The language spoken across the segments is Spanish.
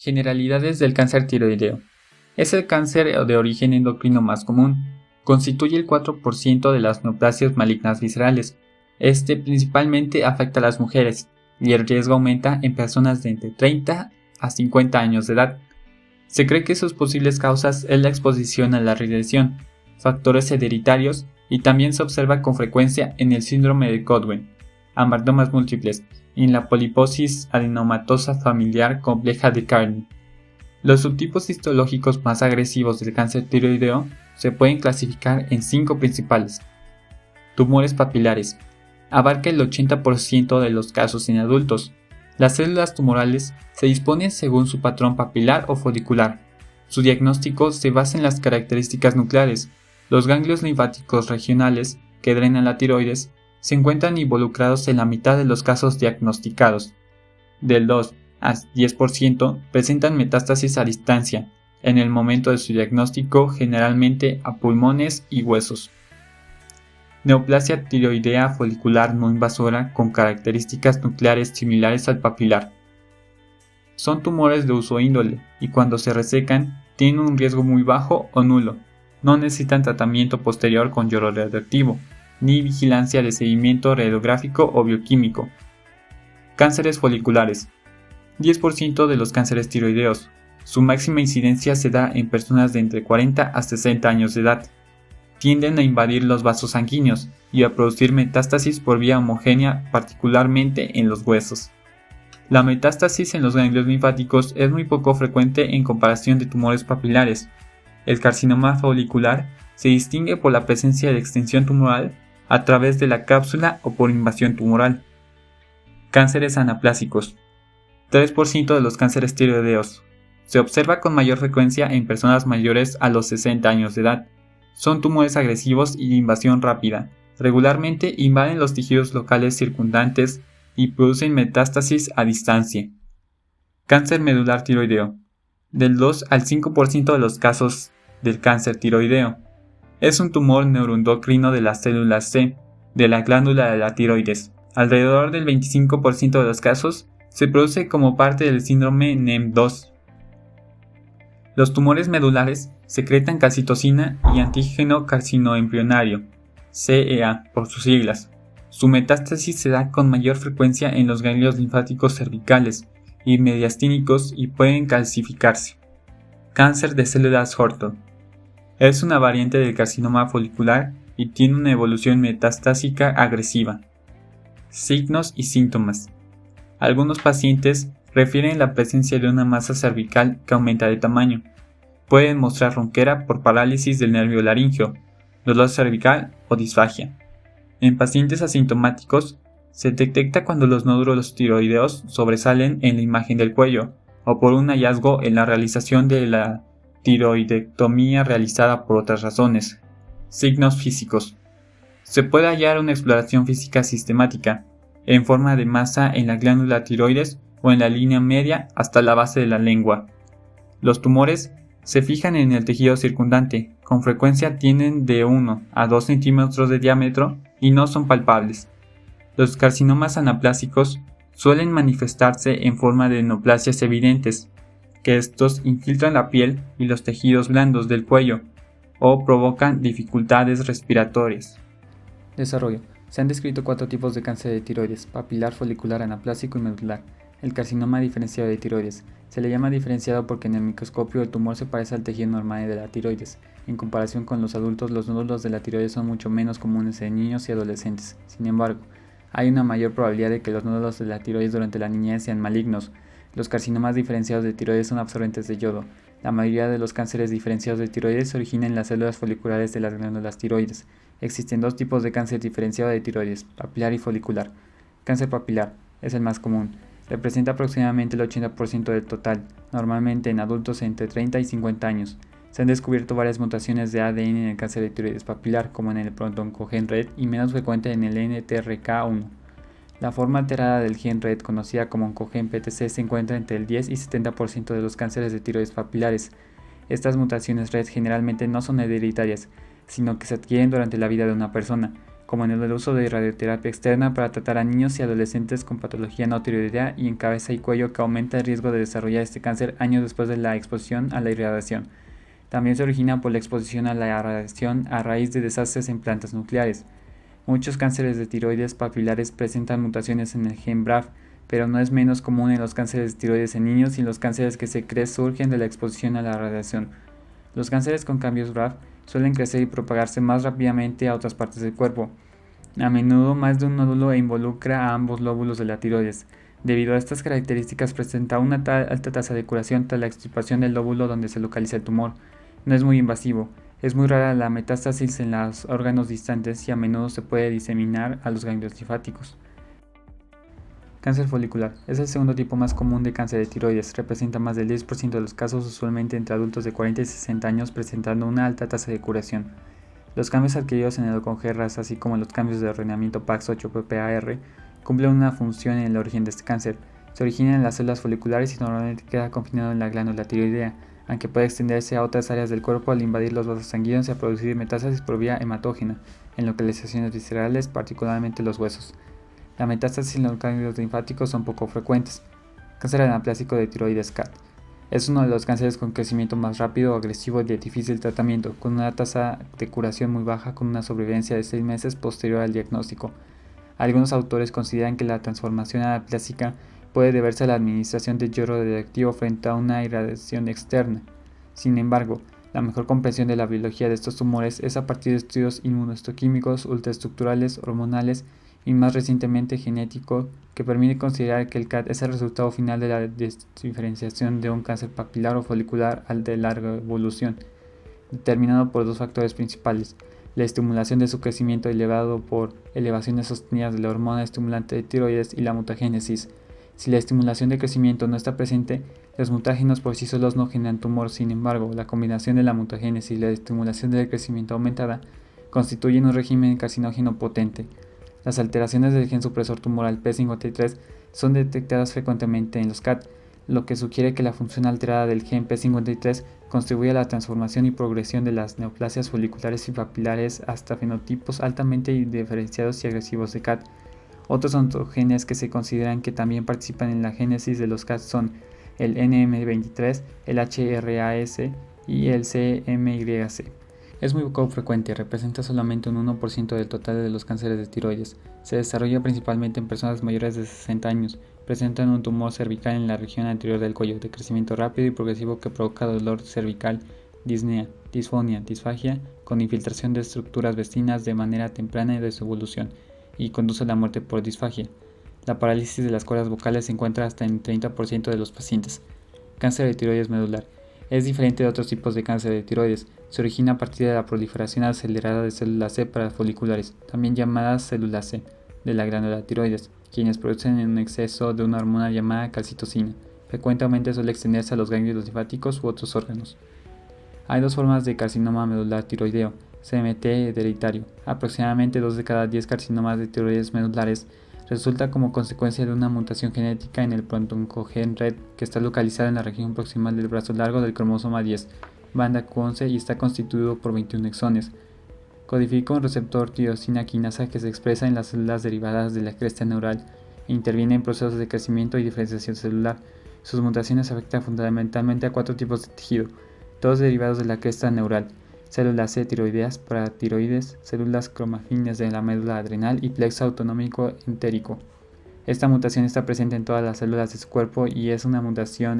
Generalidades del cáncer tiroideo. Es el cáncer de origen endocrino más común. Constituye el 4% de las neoplasias malignas viscerales. Este principalmente afecta a las mujeres y el riesgo aumenta en personas de entre 30 a 50 años de edad. Se cree que sus posibles causas es la exposición a la radiación, factores hereditarios y también se observa con frecuencia en el síndrome de Godwin, hematomas múltiples y en la poliposis adenomatosa familiar compleja de Carney. Los subtipos histológicos más agresivos del cáncer tiroideo se pueden clasificar en 5 principales. Tumores papilares. Abarca el 80% de los casos en adultos. Las células tumorales se disponen según su patrón papilar o folicular. Su diagnóstico se basa en las características nucleares. Los ganglios linfáticos regionales, que drenan la tiroides, se encuentran involucrados en la mitad de los casos diagnosticados. Del 2 a 10% presentan metástasis a distancia, en el momento de su diagnóstico generalmente a pulmones y huesos. Neoplasia tiroidea folicular no invasora con características nucleares similares al papilar. Son tumores de uso índole y cuando se resecan tienen un riesgo muy bajo o nulo. No necesitan tratamiento posterior con yodo radioactivo, ni vigilancia de seguimiento radiográfico o bioquímico. Cánceres foliculares. 10% de los cánceres tiroideos. Su máxima incidencia se da en personas de entre 40 a 60 años de edad. Tienden a invadir los vasos sanguíneos y a producir metástasis por vía homogénea, particularmente en los huesos. La metástasis en los ganglios linfáticos es muy poco frecuente en comparación de tumores papilares. El carcinoma folicular se distingue por la presencia de extensión tumoral a través de la cápsula o por invasión tumoral. Cánceres anaplásicos. 3% de los cánceres tiroideos. Se observa con mayor frecuencia en personas mayores a los 60 años de edad. Son tumores agresivos y de invasión rápida. Regularmente invaden los tejidos locales circundantes y producen metástasis a distancia. Cáncer medular tiroideo. Del 2 al 5% de los casos del cáncer tiroideo. Es un tumor neuroendocrino de las células C, de la glándula de la tiroides. Alrededor del 25% de los casos se produce como parte del síndrome NEM2. Los tumores medulares secretan calcitocina y antígeno carcinoembrionario, CEA por sus siglas. Su metástasis se da con mayor frecuencia en los ganglios linfáticos cervicales y mediastínicos y pueden calcificarse. Cáncer de células Horton. Es una variante del carcinoma folicular y tiene una evolución metastásica agresiva. Signos y síntomas. Algunos pacientes refieren la presencia de una masa cervical que aumenta de tamaño. Pueden mostrar ronquera por parálisis del nervio laríngeo, dolor cervical o disfagia. En pacientes asintomáticos, se detecta cuando los nódulos tiroideos sobresalen en la imagen del cuello o por un hallazgo en la realización de la tiroidectomía realizada por otras razones. Signos físicos. Se puede hallar una exploración física sistemática, en forma de masa en la glándula tiroides o en la línea media hasta la base de la lengua. Los tumores se fijan en el tejido circundante, con frecuencia tienen de 1 a 2 centímetros de diámetro y no son palpables. Los carcinomas anaplásicos suelen manifestarse en forma de neoplasias evidentes, que estos infiltran la piel y los tejidos blandos del cuello o provocan dificultades respiratorias. Desarrollo. Se han descrito 4 tipos de cáncer de tiroides: papilar, folicular, anaplásico y medular. El carcinoma diferenciado de tiroides. Se le llama diferenciado porque en el microscopio el tumor se parece al tejido normal de la tiroides. En comparación con los adultos, los nódulos de la tiroides son mucho menos comunes en niños y adolescentes. Sin embargo, hay una mayor probabilidad de que los nódulos de la tiroides durante la niñez sean malignos. Los carcinomas diferenciados de tiroides son absorbentes de yodo. La mayoría de los cánceres diferenciados de tiroides se originan en las células foliculares de las glándulas tiroides. Existen 2 tipos de cáncer diferenciado de tiroides, papilar y folicular. Cáncer papilar es el más común. Representa aproximadamente el 80% del total, normalmente en adultos entre 30 y 50 años. Se han descubierto varias mutaciones de ADN en el cáncer de tiroides papilar, como en el broncogen RET y menos frecuente en el NTRK1. La forma alterada del gen RET, conocida como oncogen PTC, se encuentra entre el 10 y 70% de los cánceres de tiroides papilares. Estas mutaciones RET generalmente no son hereditarias, sino que se adquieren durante la vida de una persona. como en el uso de radioterapia externa para tratar a niños y adolescentes con patología no tiroidea y en cabeza y cuello, que aumenta el riesgo de desarrollar este cáncer años después de la exposición a la irradiación. También se origina por la exposición a la radiación a raíz de desastres en plantas nucleares. Muchos cánceres de tiroides papilares presentan mutaciones en el gen BRAF, pero no es menos común en los cánceres de tiroides en niños y en los cánceres que se cree surgen de la exposición a la radiación. Los cánceres con cambios BRAF suelen crecer y propagarse más rápidamente a otras partes del cuerpo. A menudo más de un nódulo involucra a ambos lóbulos de la tiroides. Debido a estas características presenta una alta tasa de curación tras la extirpación del lóbulo donde se localiza el tumor. No es muy invasivo. Es muy rara la metástasis en los órganos distantes y a menudo se puede diseminar a los ganglios linfáticos. Cáncer folicular. Es el segundo tipo más común de cáncer de tiroides. Representa más del 10% de los casos, usualmente entre adultos de 40 y 60 años, presentando una alta tasa de curación. Los cambios adquiridos en el Oncogeras, así como los cambios de ordenamiento PAX8-PPAR, cumplen una función en el origen de este cáncer. Se origina en las células foliculares y normalmente queda confinado en la glándula tiroidea, aunque puede extenderse a otras áreas del cuerpo al invadir los vasos sanguíneos y a producir metástasis por vía hematógena, en localizaciones viscerales, particularmente los huesos. La metástasis en los ganglios linfáticos son poco frecuentes. Cáncer anaplásico de tiroides CAT. Es uno de los cánceres con crecimiento más rápido, agresivo y de difícil tratamiento, con una tasa de curación muy baja con una sobrevivencia de 6 meses posterior al diagnóstico. Algunos autores consideran que la transformación anaplásica puede deberse a la administración de yodo radioactivo frente a una irradiación externa. Sin embargo, la mejor comprensión de la biología de estos tumores es a partir de estudios inmunohistoquímicos, ultraestructurales, hormonales y más recientemente genético, que permite considerar que el CAT es el resultado final de la diferenciación de un cáncer papilar o folicular al de larga evolución, determinado por dos factores principales: la estimulación de su crecimiento elevado por elevaciones sostenidas de la hormona estimulante de tiroides y la mutagénesis. Si la estimulación de crecimiento no está presente, los mutágenos por sí solos no generan tumor. Sin embargo, la combinación de la mutagénesis y la estimulación del crecimiento aumentada constituyen un régimen carcinógeno potente. Las alteraciones del gen supresor tumoral P53 son detectadas frecuentemente en los CAT, lo que sugiere que la función alterada del gen P53 contribuye a la transformación y progresión de las neoplasias foliculares y papilares hasta fenotipos altamente diferenciados y agresivos de CAT. Otros oncogenes que se consideran que también participan en la génesis de los CAT son el NM23, el HRAS y el CMYC. Es muy poco frecuente, representa solamente un 1% del total de los cánceres de tiroides. Se desarrolla principalmente en personas mayores de 60 años. Presentan un tumor cervical en la región anterior del cuello, de crecimiento rápido y progresivo que provoca dolor cervical, disnea, disfonia, disfagia, con infiltración de estructuras vecinas de manera temprana de su evolución, y conduce a la muerte por disfagia. La parálisis de las cuerdas vocales se encuentra hasta en el 30% de los pacientes. Cáncer de tiroides medular. Es diferente de otros tipos de cáncer de tiroides. Se origina a partir de la proliferación acelerada de células C parafoliculares, también llamadas células C, de la glándula tiroides, quienes producen un exceso de una hormona llamada calcitocina. Frecuentemente suele extenderse a los ganglios linfáticos u otros órganos. Hay dos formas de carcinoma medular tiroideo, CMT hereditario. Aproximadamente 2 de cada 10 carcinomas de tiroides medulares resulta como consecuencia de una mutación genética en el pronto-oncogen red, que está localizada en la región proximal del brazo largo del cromosoma 10, banda Q11, y está constituido por 21 exones. Codifica un receptor tirosina quinasa que se expresa en las células derivadas de la cresta neural e interviene en procesos de crecimiento y diferenciación celular. Sus mutaciones afectan fundamentalmente a 4 tipos de tejido, todos derivados de la cresta neural: células C tiroideas, paratiroides, células cromafines de la médula adrenal y plexo autonómico entérico. Esta mutación está presente en todas las células de su cuerpo y es una mutación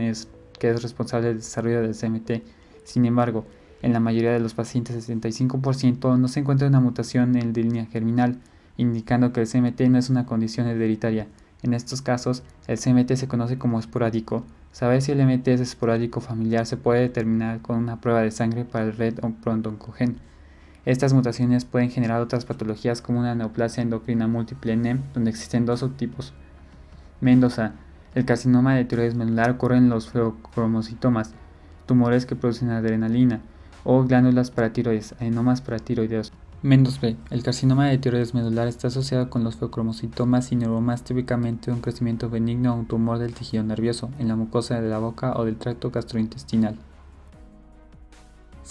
que es responsable del desarrollo del CMT. Sin embargo, en la mayoría de los pacientes, 75%, no se encuentra una mutación en línea germinal, indicando que el CMT no es una condición hereditaria. En estos casos, el CMT se conoce como esporádico. Saber si el MT es esporádico familiar se puede determinar con una prueba de sangre para el red pronto-oncogen. Estas mutaciones pueden generar otras patologías como una neoplasia endocrina múltiple NEM, donde existen 2 subtipos. Mendoza. El carcinoma de tiroides medular ocurre en los feocromocitomas, tumores que producen adrenalina, o glándulas paratiroides, adenomas paratiroideos. Mendoz B. El carcinoma de tiroides medular está asociado con los feocromocitomas y neuromas, típicamente un crecimiento benigno o un tumor del tejido nervioso, en la mucosa de la boca o del tracto gastrointestinal.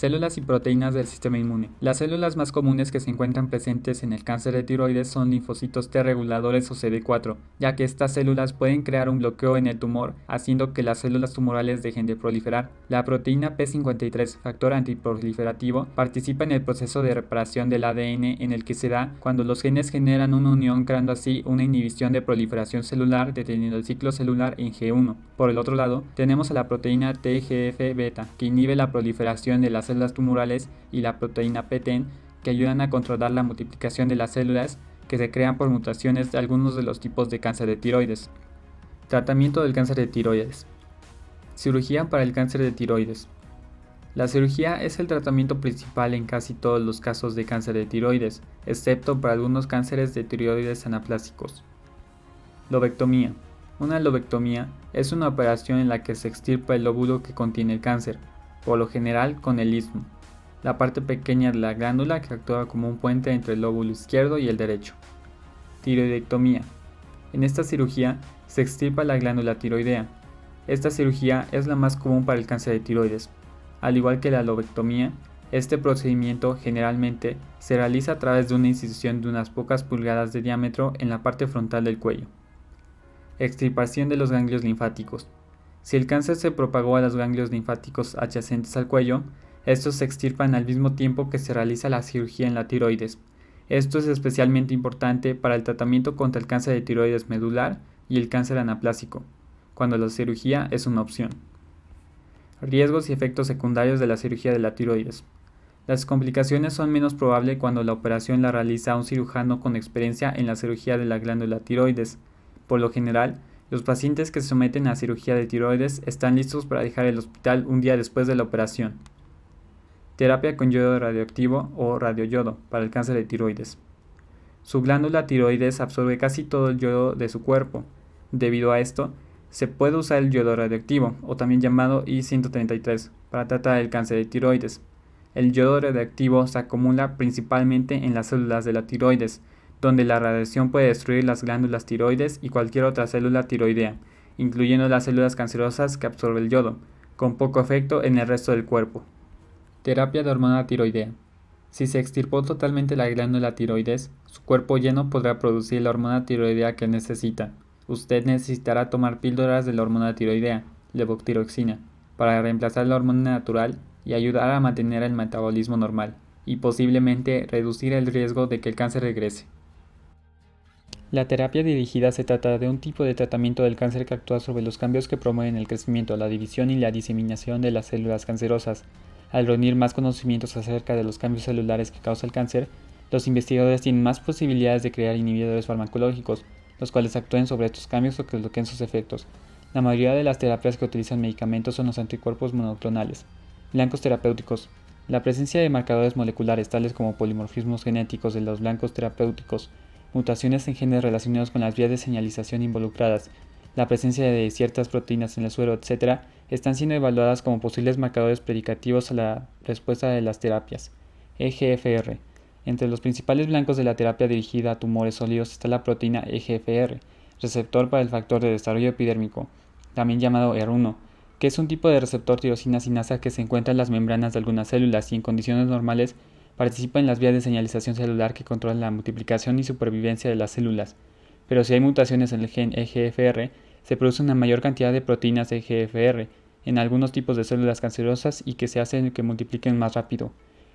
Células y proteínas del sistema inmune. Las células más comunes que se encuentran presentes en el cáncer de tiroides son linfocitos T reguladores o CD4, ya que estas células pueden crear un bloqueo en el tumor, haciendo que las células tumorales dejen de proliferar. La proteína P53, factor antiproliferativo, participa en el proceso de reparación del ADN en el que se da cuando los genes generan una unión, creando así una inhibición de proliferación celular, deteniendo el ciclo celular en G1. Por el otro lado, tenemos a la proteína TGF-beta, que inhibe la proliferación de las células tumorales, y la proteína PTEN, que ayudan a controlar la multiplicación de las células que se crean por mutaciones de algunos de los tipos de cáncer de tiroides. Tratamiento del cáncer de tiroides. Cirugía para el cáncer de tiroides. La cirugía es el tratamiento principal en casi todos los casos de cáncer de tiroides, excepto para algunos cánceres de tiroides anaplásicos. Lobectomía. Una lobectomía es una operación en la que se extirpa el lóbulo que contiene el cáncer, por lo general con el istmo, la parte pequeña de la glándula que actúa como un puente entre el lóbulo izquierdo y el derecho. Tiroidectomía. En esta cirugía se extirpa la glándula tiroidea. Esta cirugía es la más común para el cáncer de tiroides. Al igual que la lobectomía, este procedimiento generalmente se realiza a través de una incisión de unas pocas pulgadas de diámetro en la parte frontal del cuello. Extirpación de los ganglios linfáticos. Si el cáncer se propagó a los ganglios linfáticos adyacentes al cuello, estos se extirpan al mismo tiempo que se realiza la cirugía en la tiroides. Esto es especialmente importante para el tratamiento contra el cáncer de tiroides medular y el cáncer anaplásico, cuando la cirugía es una opción. Riesgos y efectos secundarios de la cirugía de la tiroides. Las complicaciones son menos probables cuando la operación la realiza un cirujano con experiencia en la cirugía de la glándula tiroides. Por lo general, los pacientes que se someten a cirugía de tiroides están listos para dejar el hospital un día después de la operación. Terapia con yodo radioactivo o radioyodo para el cáncer de tiroides. Su glándula tiroides absorbe casi todo el yodo de su cuerpo. Debido a esto, se puede usar el yodo radioactivo, o también llamado I-133, para tratar el cáncer de tiroides. El yodo radioactivo se acumula principalmente en las células de la tiroides, donde la radiación puede destruir las glándulas tiroides y cualquier otra célula tiroidea, incluyendo las células cancerosas que absorben el yodo, con poco efecto en el resto del cuerpo. Terapia de hormona tiroidea. Si se extirpó totalmente la glándula tiroides, su cuerpo ya no podrá producir la hormona tiroidea que necesita. Usted necesitará tomar píldoras de la hormona tiroidea, levotiroxina, para reemplazar la hormona natural y ayudar a mantener el metabolismo normal, y posiblemente reducir el riesgo de que el cáncer regrese. La terapia dirigida se trata de un tipo de tratamiento del cáncer que actúa sobre los cambios que promueven el crecimiento, la división y la diseminación de las células cancerosas. Al reunir más conocimientos acerca de los cambios celulares que causa el cáncer, los investigadores tienen más posibilidades de crear inhibidores farmacológicos, los cuales actúen sobre estos cambios o que bloqueen sus efectos. La mayoría de las terapias que utilizan medicamentos son los anticuerpos monoclonales. Blancos terapéuticos. La presencia de marcadores moleculares tales como polimorfismos genéticos de los blancos terapéuticos, mutaciones en genes relacionados con las vías de señalización involucradas, la presencia de ciertas proteínas en el suero, etc., están siendo evaluadas como posibles marcadores predicativos a la respuesta de las terapias. EGFR. Entre los principales blancos de la terapia dirigida a tumores sólidos está la proteína EGFR, receptor para el factor de desarrollo epidérmico, también llamado ER1, que es un tipo de receptor tirosina sinasa que se encuentra en las membranas de algunas células y en condiciones normales participa en las vías de señalización celular que controlan la multiplicación y supervivencia de las células. Pero si hay mutaciones en el gen EGFR, se produce una mayor cantidad de proteínas EGFR en algunos tipos de células cancerosas y que se hacen que multipliquen más rápido.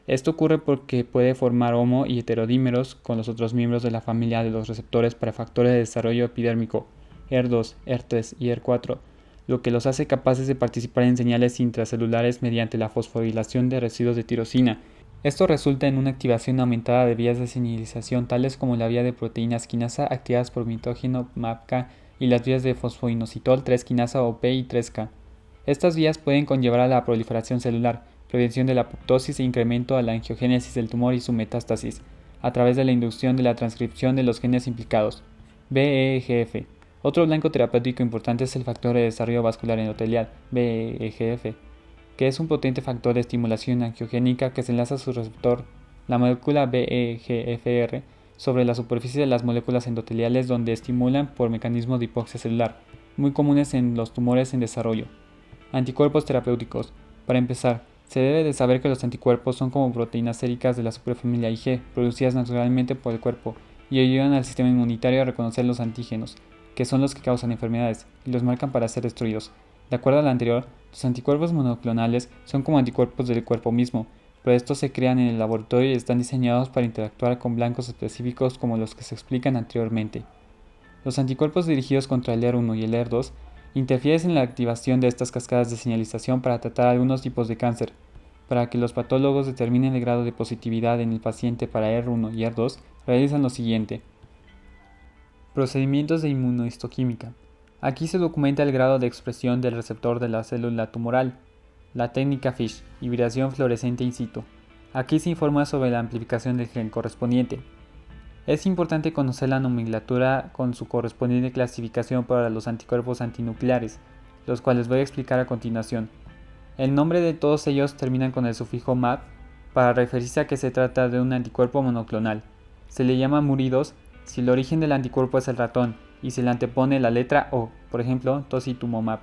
Esto ocurre porque puede formar homo y heterodímeros con los otros miembros de la familia de los receptores para factores de desarrollo epidérmico ER2, ER3 y ER4, lo que los hace capaces de participar en señales intracelulares mediante la fosforilación de residuos de tirosina. Esto resulta en una activación aumentada de vías de señalización tales como la vía de proteínas quinasa activadas por mitógeno MAPK y las vías de fosfoinositol 3 quinasa o PI3K. Estas vías pueden conllevar a la proliferación celular, prevención de la apoptosis e incremento a la angiogénesis del tumor y su metástasis, a través de la inducción de la transcripción de los genes implicados. BEGF. Otro blanco terapéutico importante es el factor de desarrollo vascular endotelial, BEGF, que es un potente factor de estimulación angiogénica que se enlaza a su receptor, la molécula BEGFR, sobre la superficie de las moléculas endoteliales donde estimulan por mecanismos de hipoxia celular, muy comunes en los tumores en desarrollo. Anticuerpos terapéuticos. Para empezar, Se debe de saber que los anticuerpos son como proteínas séricas de la superfamilia Ig, producidas naturalmente por el cuerpo, y ayudan al sistema inmunitario a reconocer los antígenos, que son los que causan enfermedades, y los marcan para ser destruidos. De acuerdo a lo anterior, los anticuerpos monoclonales son como anticuerpos del cuerpo mismo, pero estos se crean en el laboratorio y están diseñados para interactuar con blancos específicos como los que se explican anteriormente. Los anticuerpos dirigidos contra el ER1 y el ER2 interfieren en la activación de estas cascadas de señalización para tratar algunos tipos de cáncer. Para que los patólogos determinen el grado de positividad en el paciente para ER1 y ER2, realizan lo siguiente. Procedimientos de inmunohistoquímica. Aquí se documenta el grado de expresión del receptor de la célula tumoral. La técnica FISH, hibridación fluorescente in situ. Aquí se informa sobre la amplificación del gen correspondiente. Es importante conocer la nomenclatura con su correspondiente clasificación para los anticuerpos antinucleares, los cuales voy a explicar a continuación. El nombre de todos ellos terminan con el sufijo MAP para referirse a que se trata de un anticuerpo monoclonal. Se le llama muridos si el origen del anticuerpo es el ratón y se le antepone la letra O, por ejemplo, tositumomab.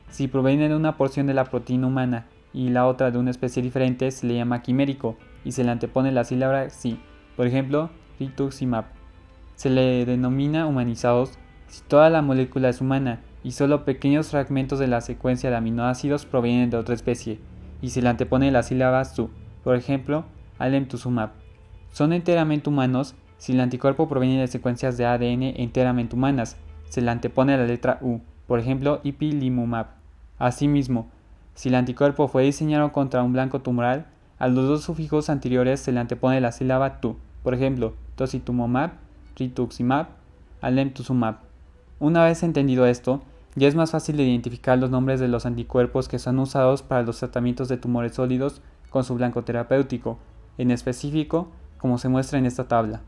Si proviene de una porción de la proteína humana y la otra de una especie diferente, se le llama quimérico y se le antepone la sílaba XI, por ejemplo, rituximab. Se le denomina humanizados si toda la molécula es humana y solo pequeños fragmentos de la secuencia de aminoácidos provienen de otra especie, y se le antepone la sílaba SU, por ejemplo, alemtuzumab. Son enteramente humanos si el anticuerpo proviene de secuencias de ADN enteramente humanas, se le antepone la letra U, por ejemplo, ipilimumab. Asimismo, si el anticuerpo fue diseñado contra un blanco tumoral, a los dos sufijos anteriores se le antepone la sílaba TU, por ejemplo, tositumomab, rituximab, alemtuzumab. Una vez entendido esto, ya es más fácil de identificar los nombres de los anticuerpos que son usados para los tratamientos de tumores sólidos con su blanco terapéutico, en específico, como se muestra en esta tabla.